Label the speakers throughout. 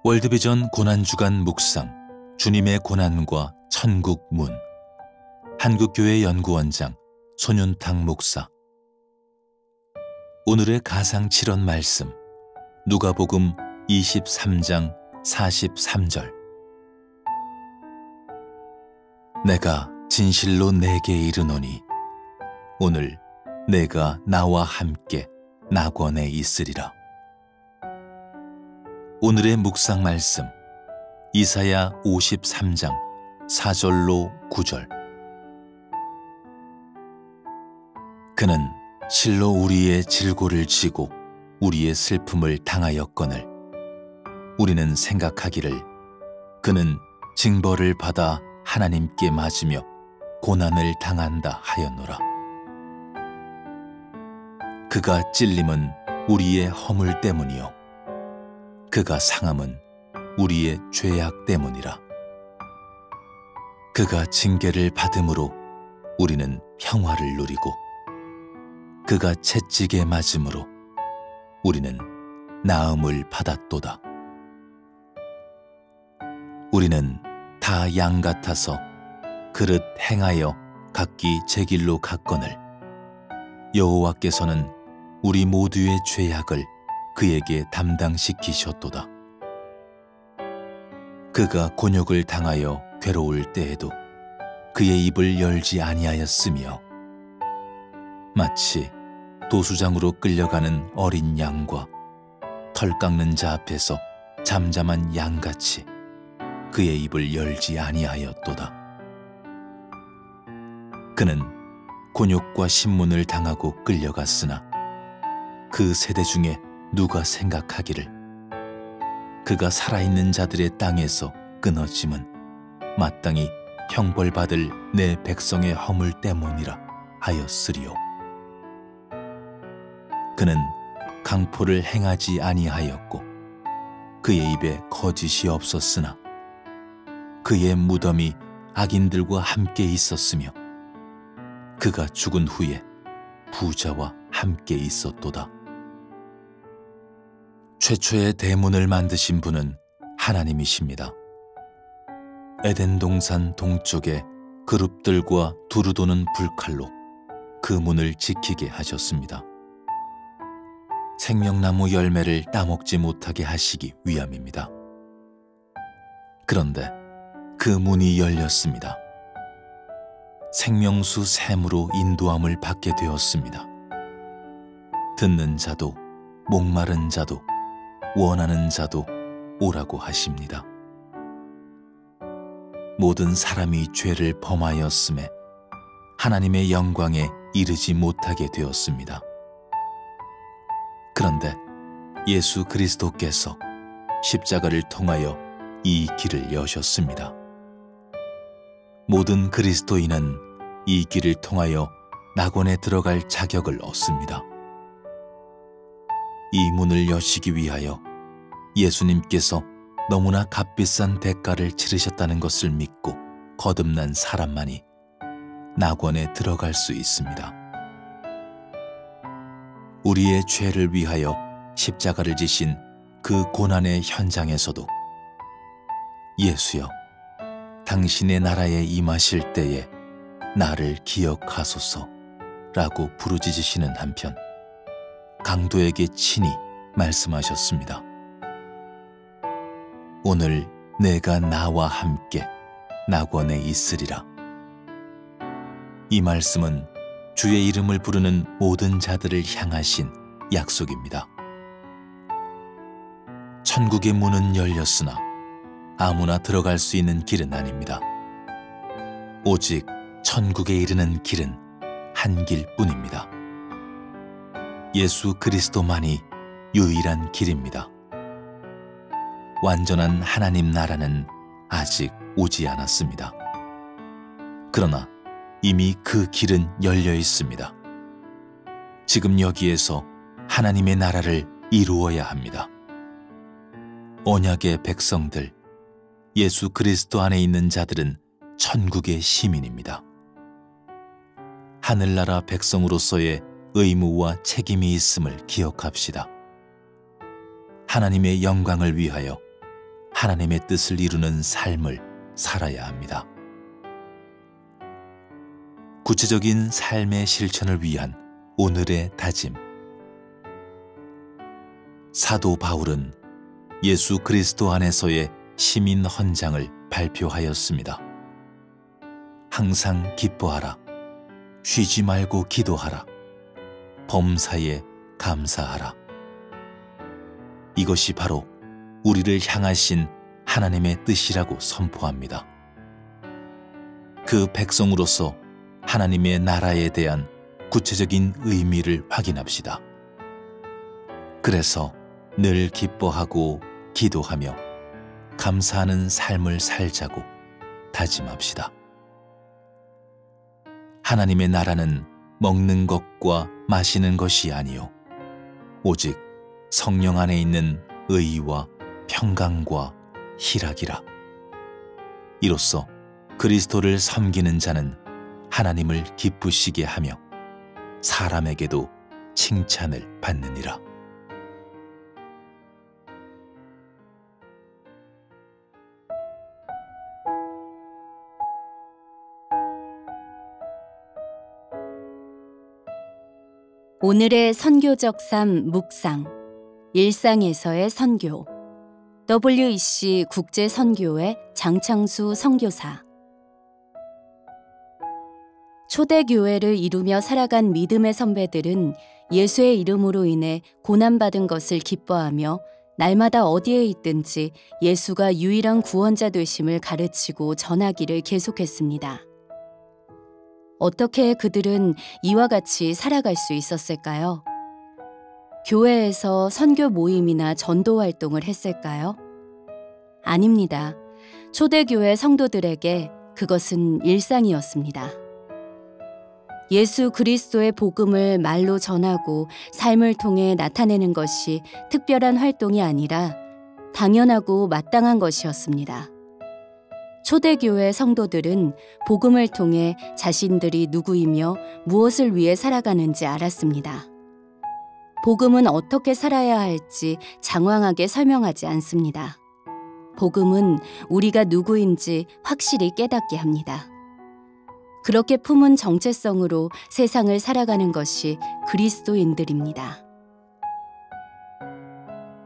Speaker 1: 월드비전 고난주간 묵상 주님의 고난과 천국 문 한국교회 연구원장 손윤탁 목사. 오늘의 가상 칠언 말씀 누가복음 23장 43절. 내가 진실로 내게 이르노니 오늘 내가 나와 함께 낙원에 있으리라. 오늘의 묵상 말씀 이사야 53장 4절로 9절. 그는 실로 우리의 질고를 지고 우리의 슬픔을 당하였거늘 우리는 생각하기를 그는 징벌을 받아 하나님께 맞으며 고난을 당한다 하였노라. 그가 찔림은 우리의 허물 때문이요 그가 상함은 우리의 죄악 때문이라. 그가 징계를 받음으로 우리는 평화를 누리고 그가 채찍에 맞음으로 우리는 나음을 받았도다. 우리는 다 양 같아서 그릇 행하여 각기 제 길로 갔거늘 여호와께서는 우리 모두의 죄악을 그에게 담당시키셨도다. 그가 곤욕을 당하여 괴로울 때에도 그의 입을 열지 아니하였으며 마치 도수장으로 끌려가는 어린 양과 털 깎는 자 앞에서 잠잠한 양같이 그의 입을 열지 아니하였도다. 그는 곤욕과 신문을 당하고 끌려갔으나 그 세대 중에 누가 생각하기를 그가 살아있는 자들의 땅에서 끊어짐은 마땅히 형벌받을 내 백성의 허물 때문이라 하였으리요. 그는 강포를 행하지 아니하였고 그의 입에 거짓이 없었으나 그의 무덤이 악인들과 함께 있었으며 그가 죽은 후에 부자와 함께 있었도다. 최초의 대문을 만드신 분은 하나님이십니다. 에덴 동산 동쪽에 그룹들과 두루 도는 불칼로 그 문을 지키게 하셨습니다. 생명나무 열매를 따먹지 못하게 하시기 위함입니다. 그런데 그 문이 열렸습니다. 생명수 샘으로 인도함을 받게 되었습니다. 듣는 자도 목마른 자도 원하는 자도 오라고 하십니다. 모든 사람이 죄를 범하였음에 하나님의 영광에 이르지 못하게 되었습니다. 그런데 예수 그리스도께서 십자가를 통하여 이 길을 여셨습니다. 모든 그리스도인은 이 길을 통하여 낙원에 들어갈 자격을 얻습니다. 이 문을 여시기 위하여 예수님께서 너무나 값비싼 대가를 치르셨다는 것을 믿고 거듭난 사람만이 낙원에 들어갈 수 있습니다. 우리의 죄를 위하여 십자가를 지신 그 고난의 현장에서도 예수여, 당신의 나라에 임하실 때에 나를 기억하소서라고 부르짖으시는 한편 강도에게 친히 말씀하셨습니다. 오늘 내가 나와 함께 낙원에 있으리라. 이 말씀은 주의 이름을 부르는 모든 자들을 향하신 약속입니다. 천국의 문은 열렸으나 아무나 들어갈 수 있는 길은 아닙니다. 오직 천국에 이르는 길은 한 길뿐입니다. 예수 그리스도만이 유일한 길입니다. 완전한 하나님 나라는 아직 오지 않았습니다. 그러나 이미 그 길은 열려 있습니다. 지금 여기에서 하나님의 나라를 이루어야 합니다. 언약의 백성들, 예수 그리스도 안에 있는 자들은 천국의 시민입니다. 하늘나라 백성으로서의 의무와 책임이 있음을 기억합시다. 하나님의 영광을 위하여 하나님의 뜻을 이루는 삶을 살아야 합니다. 구체적인 삶의 실천을 위한 오늘의 다짐. 사도 바울은 예수 그리스도 안에서의 시민 헌장을 발표하였습니다. 항상 기뻐하라. 쉬지 말고 기도하라. 범사에 감사하라. 이것이 바로 우리를 향하신 하나님의 뜻이라고 선포합니다. 그 백성으로서 하나님의 나라에 대한 구체적인 의미를 확인합시다. 그래서 늘 기뻐하고 기도하며 감사하는 삶을 살자고 다짐합시다. 하나님의 나라는 먹는 것과 마시는 것이 아니요 오직 성령 안에 있는 의와 평강과 희락이라. 이로써 그리스도를 섬기는 자는 하나님을 기쁘시게 하며 사람에게도 칭찬을 받느니라.
Speaker 2: 오늘의 선교적 삶 묵상, 일상에서의 선교, WEC 국제선교회 장창수 선교사. 초대교회를 이루며 살아간 믿음의 선배들은 예수의 이름으로 인해 고난받은 것을 기뻐하며 날마다 어디에 있든지 예수가 유일한 구원자 되심을 가르치고 전하기를 계속했습니다. 어떻게 그들은 이와 같이 살아갈 수 있었을까요? 교회에서 선교 모임이나 전도 활동을 했을까요? 아닙니다. 초대교회 성도들에게 그것은 일상이었습니다. 예수 그리스도의 복음을 말로 전하고 삶을 통해 나타내는 것이 특별한 활동이 아니라 당연하고 마땅한 것이었습니다. 초대교회 성도들은 복음을 통해 자신들이 누구이며 무엇을 위해 살아가는지 알았습니다. 복음은 어떻게 살아야 할지 장황하게 설명하지 않습니다. 복음은 우리가 누구인지 확실히 깨닫게 합니다. 그렇게 품은 정체성으로 세상을 살아가는 것이 그리스도인들입니다.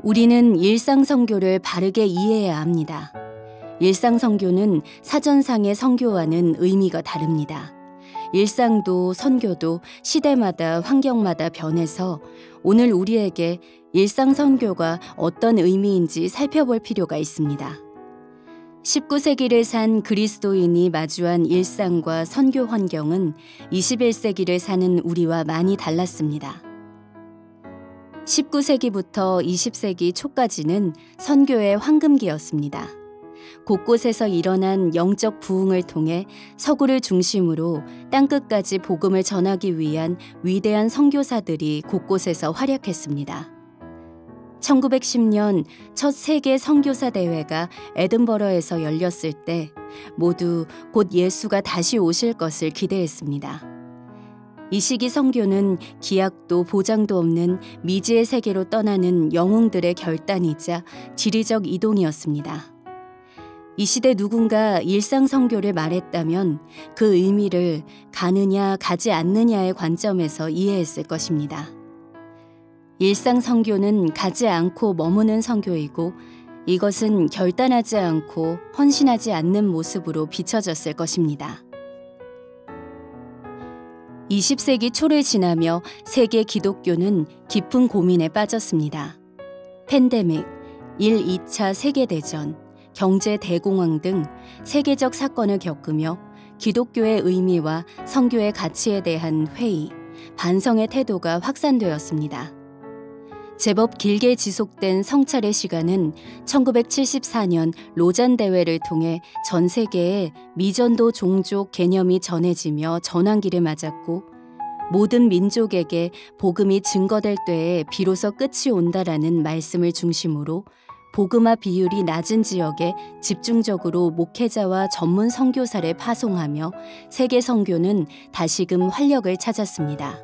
Speaker 2: 우리는 일상선교를 바르게 이해해야 합니다. 일상선교는 사전상의 선교와는 의미가 다릅니다. 일상도 선교도 시대마다 환경마다 변해서 오늘 우리에게 일상선교가 어떤 의미인지 살펴볼 필요가 있습니다. 19세기를 산 그리스도인이 마주한 일상과 선교 환경은 21세기를 사는 우리와 많이 달랐습니다. 19세기부터 20세기 초까지는 선교의 황금기였습니다. 곳곳에서 일어난 영적 부흥을 통해 서구를 중심으로 땅끝까지 복음을 전하기 위한 위대한 선교사들이 곳곳에서 활약했습니다. 1910년 첫 세계 선교사 대회가 에든버러에서 열렸을 때 모두 곧 예수가 다시 오실 것을 기대했습니다. 이 시기 선교는 기약도 보장도 없는 미지의 세계로 떠나는 영웅들의 결단이자 지리적 이동이었습니다. 이 시대 누군가 일상 선교를 말했다면 그 의미를 가느냐 가지 않느냐의 관점에서 이해했을 것입니다. 일상 선교는 가지 않고 머무는 선교이고 이것은 결단하지 않고 헌신하지 않는 모습으로 비춰졌을 것입니다. 20세기 초를 지나며 세계 기독교는 깊은 고민에 빠졌습니다. 팬데믹, 1, 2차 세계대전, 경제 대공황 등 세계적 사건을 겪으며 기독교의 의미와 선교의 가치에 대한 회의, 반성의 태도가 확산되었습니다. 제법 길게 지속된 성찰의 시간은 1974년 로잔 대회를 통해 전 세계에 미전도 종족 개념이 전해지며 전환기를 맞았고 모든 민족에게 복음이 증거될 때에 비로소 끝이 온다라는 말씀을 중심으로 복음화 비율이 낮은 지역에 집중적으로 목회자와 전문 선교사를 파송하며 세계 선교는 다시금 활력을 찾았습니다.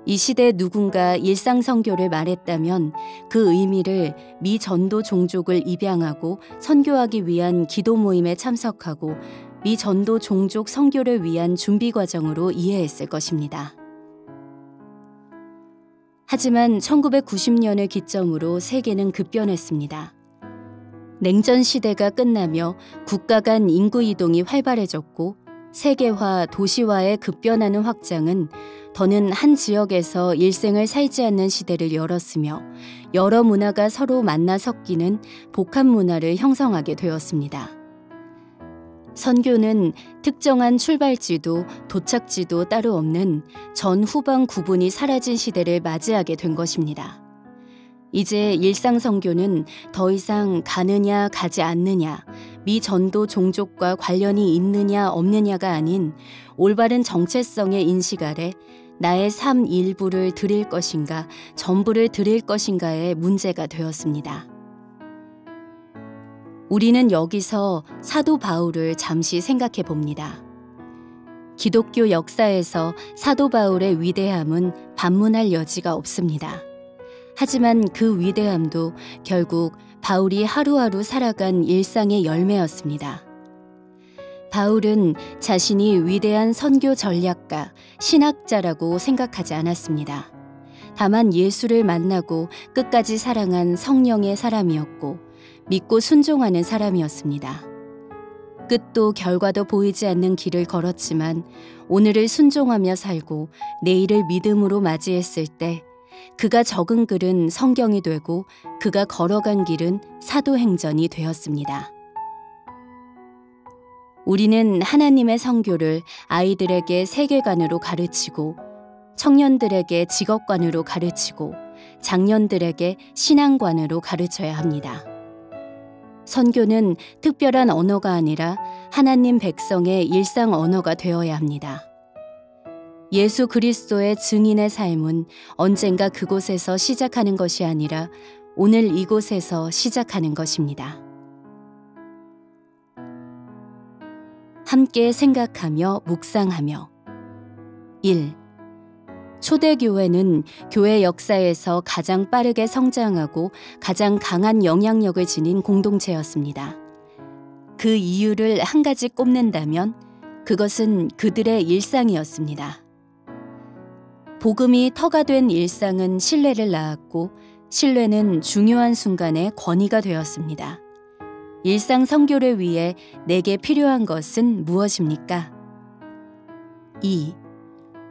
Speaker 2: 이 시대 누군가 일상 선교를 말했다면 그 의미를 미 전도 종족을 입양하고 선교하기 위한 기도 모임에 참석하고 미 전도 종족 선교를 위한 준비 과정으로 이해했을 것입니다. 하지만 1990년을 기점으로 세계는 급변했습니다. 냉전 시대가 끝나며 국가 간 인구 이동이 활발해졌고 세계화, 도시화의 급변하는 확장은 더는 한 지역에서 일생을 살지 않는 시대를 열었으며 여러 문화가 서로 만나 섞이는 복합 문화를 형성하게 되었습니다. 선교는 특정한 출발지도 도착지도 따로 없는 전후방 구분이 사라진 시대를 맞이하게 된 것입니다. 이제 일상 선교는 더 이상 가느냐 가지 않느냐, 미 전도 종족과 관련이 있느냐 없느냐가 아닌 올바른 정체성의 인식 아래 나의 삶 일부를 드릴 것인가 전부를 드릴 것인가의 문제가 되었습니다. 우리는 여기서 사도 바울을 잠시 생각해 봅니다. 기독교 역사에서 사도 바울의 위대함은 반문할 여지가 없습니다. 하지만 그 위대함도 결국 바울이 하루하루 살아간 일상의 열매였습니다. 바울은 자신이 위대한 선교 전략가, 신학자라고 생각하지 않았습니다. 다만 예수를 만나고 끝까지 사랑한 성령의 사람이었고 믿고 순종하는 사람이었습니다. 끝도 결과도 보이지 않는 길을 걸었지만 오늘을 순종하며 살고 내일을 믿음으로 맞이했을 때 그가 적은 글은 성경이 되고 그가 걸어간 길은 사도행전이 되었습니다. 우리는 하나님의 선교를 아이들에게 세계관으로 가르치고 청년들에게 직업관으로 가르치고 장년들에게 신앙관으로 가르쳐야 합니다. 선교는 특별한 언어가 아니라 하나님 백성의 일상 언어가 되어야 합니다. 예수 그리스도의 증인의 삶은 언젠가 그곳에서 시작하는 것이 아니라 오늘 이곳에서 시작하는 것입니다. 함께 생각하며 묵상하며 1. 초대교회는 교회 역사에서 가장 빠르게 성장하고 가장 강한 영향력을 지닌 공동체였습니다. 그 이유를 한 가지 꼽는다면 그것은 그들의 일상이었습니다. 복음이 터가 된 일상은 신뢰를 낳았고 신뢰는 중요한 순간에 권위가 되었습니다. 일상 선교를 위해 내게 필요한 것은 무엇입니까? 2.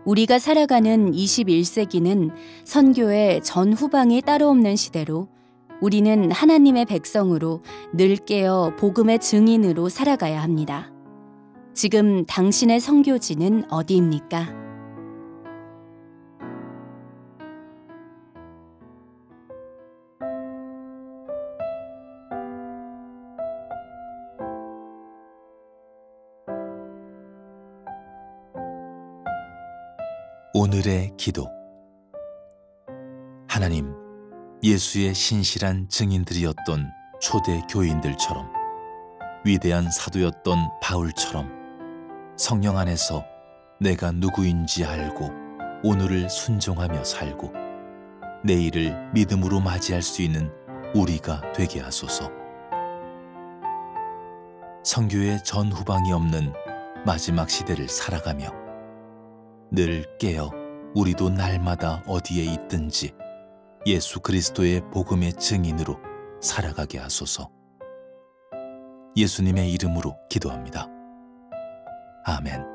Speaker 2: 우리가 살아가는 21세기는 선교의 전후방이 따로 없는 시대로 우리는 하나님의 백성으로 늘 깨어 복음의 증인으로 살아가야 합니다. 지금 당신의 선교지는 어디입니까?
Speaker 1: 오늘의 기도. 하나님, 예수의 신실한 증인들이었던 초대 교인들처럼 위대한 사도였던 바울처럼 성령 안에서 내가 누구인지 알고 오늘을 순종하며 살고 내일을 믿음으로 맞이할 수 있는 우리가 되게 하소서. 선교의 전후방이 없는 마지막 시대를 살아가며 늘 깨어 우리도 날마다 어디에 있든지 예수 그리스도의 복음의 증인으로 살아가게 하소서. 예수님의 이름으로 기도합니다. 아멘.